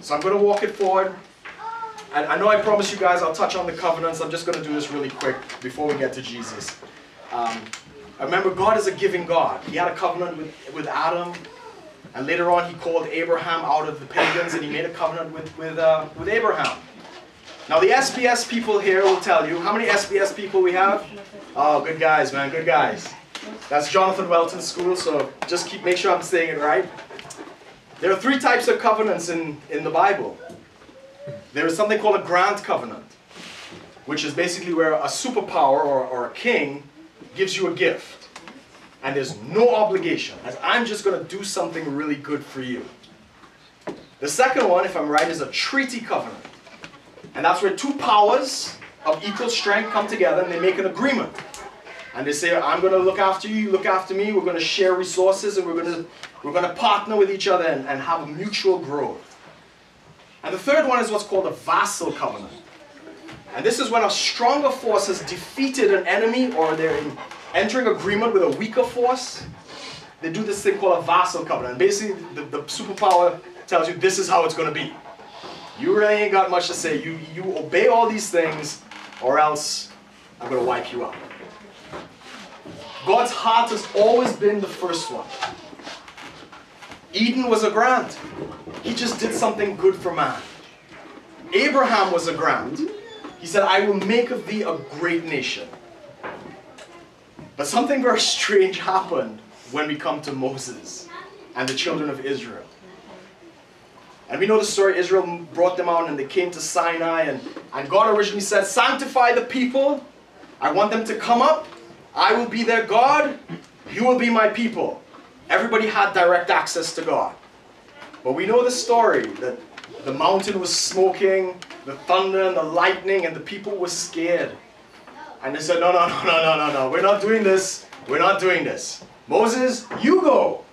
So I'm going to walk it forward. And I know I promised you guys I'll touch on the covenants. I'm just going to do this really quick before we get to Jesus. I remember God is a giving God. He had a covenant with Adam. And later on he called Abraham out of the pagans and he made a covenant with Abraham. Now the SBS people here will tell you, how many SBS people we have? Oh, good guys, man, good guys. That's Jonathan Welton's school, so just make sure I'm saying it right. There are 3 types of covenants in the Bible. There is something called a grant covenant, which is basically where a superpower or a king gives you a gift. And there's no obligation, as I'm just going to do something really good for you. The second one, if I'm right, is a treaty covenant. And that's where 2 powers of equal strength come together and they make an agreement. And they say, I'm going to look after you, you look after me, we're going to share resources, and we're going to partner with each other and have a mutual growth. And the third one is what's called a vassal covenant. And this is when a stronger force has defeated an enemy or they're entering agreement with a weaker force. They do this thing called a vassal covenant. And basically, the superpower tells you this is how it's going to be. You really ain't got much to say. You obey all these things or else I'm going to wipe you out. God's heart has always been the first one. Eden was a grant. He just did something good for man. Abraham was a grant. He said, I will make of thee a great nation. But something very strange happened when we come to Moses and the children of Israel. And we know the story. Israel brought them out and they came to Sinai. And God originally said, sanctify the people. I want them to come up. I will be their God. You will be my people. Everybody had direct access to God. But we know the story that the mountain was smoking, the thunder and the lightning, and the people were scared. And they said, no, we're not doing this. We're not doing this. Moses, you go.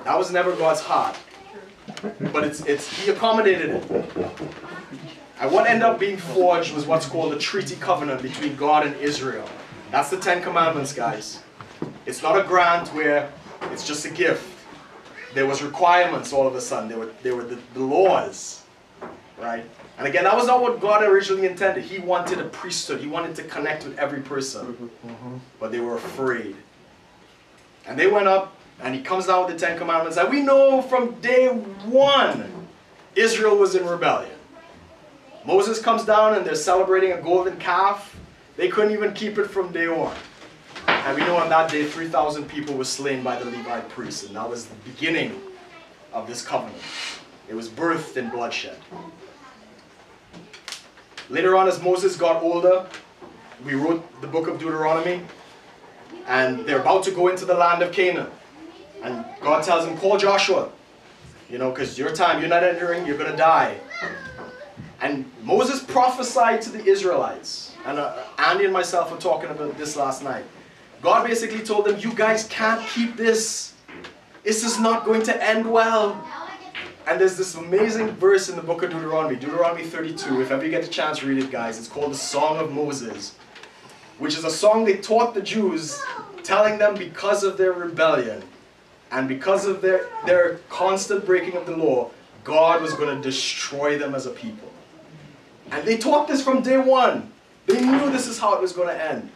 That was never God's heart. But he accommodated it. And what ended up being forged was what's called a treaty covenant between God and Israel. That's the 10 Commandments, guys. It's not a grant where it's just a gift. There was requirements all of a sudden. There were the laws, right? And again, that was not what God originally intended. He wanted a priesthood. He wanted to connect with every person. But they were afraid. And they went up, and he comes down with the 10 Commandments. And we know from day one, Israel was in rebellion. Moses comes down, and they're celebrating a golden calf. They couldn't even keep it from day one. And we know on that day, 3,000 people were slain by the Levite priests. And that was the beginning of this covenant. It was birthed in bloodshed. Later on, as Moses got older, we wrote the book of Deuteronomy. And they're about to go into the land of Canaan. And God tells him, call Joshua. You know, because your time, you're not entering, you're going to die. And Moses prophesied to the Israelites. And Andy and myself were talking about this last night. God basically told them, you guys can't keep this. This is not going to end well. And there's this amazing verse in the book of Deuteronomy, Deuteronomy 32. If ever you get a chance, read it, guys. It's called the Song of Moses, which is a song they taught the Jews, telling them because of their rebellion and because of their constant breaking of the law, God was going to destroy them as a people. And they taught this from day one. They knew this is how it was going to end.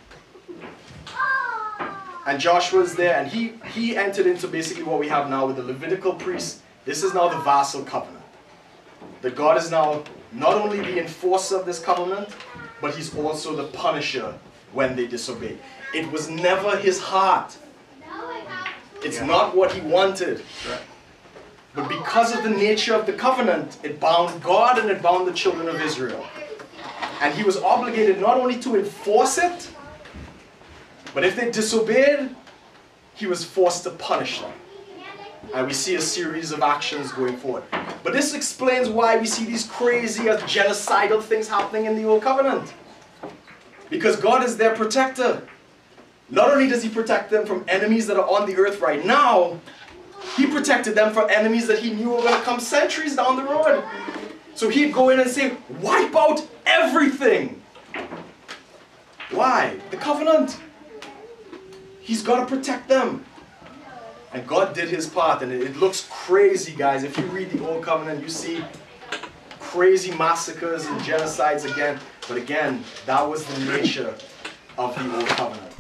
And Joshua is there, and he entered into basically what we have now with the Levitical priests. This is now the Vassal Covenant. That God is now not only the enforcer of this covenant, but he's also the punisher when they disobey. It was never his heart. It's not what he wanted. But because of the nature of the covenant, it bound God and it bound the children of Israel. And he was obligated not only to enforce it, but if they disobeyed, he was forced to punish them. And we see a series of actions going forward. But this explains why we see these crazy genocidal things happening in the Old Covenant. Because God is their protector. Not only does he protect them from enemies that are on the earth right now, he protected them from enemies that he knew were going to come centuries down the road. So he'd go in and say, wipe out everything. Why? The covenant. He's got to protect them. And God did his part, and it looks crazy, guys. If you read the Old Covenant, you see crazy massacres and genocides again. But again, that was the nature of the Old Covenant.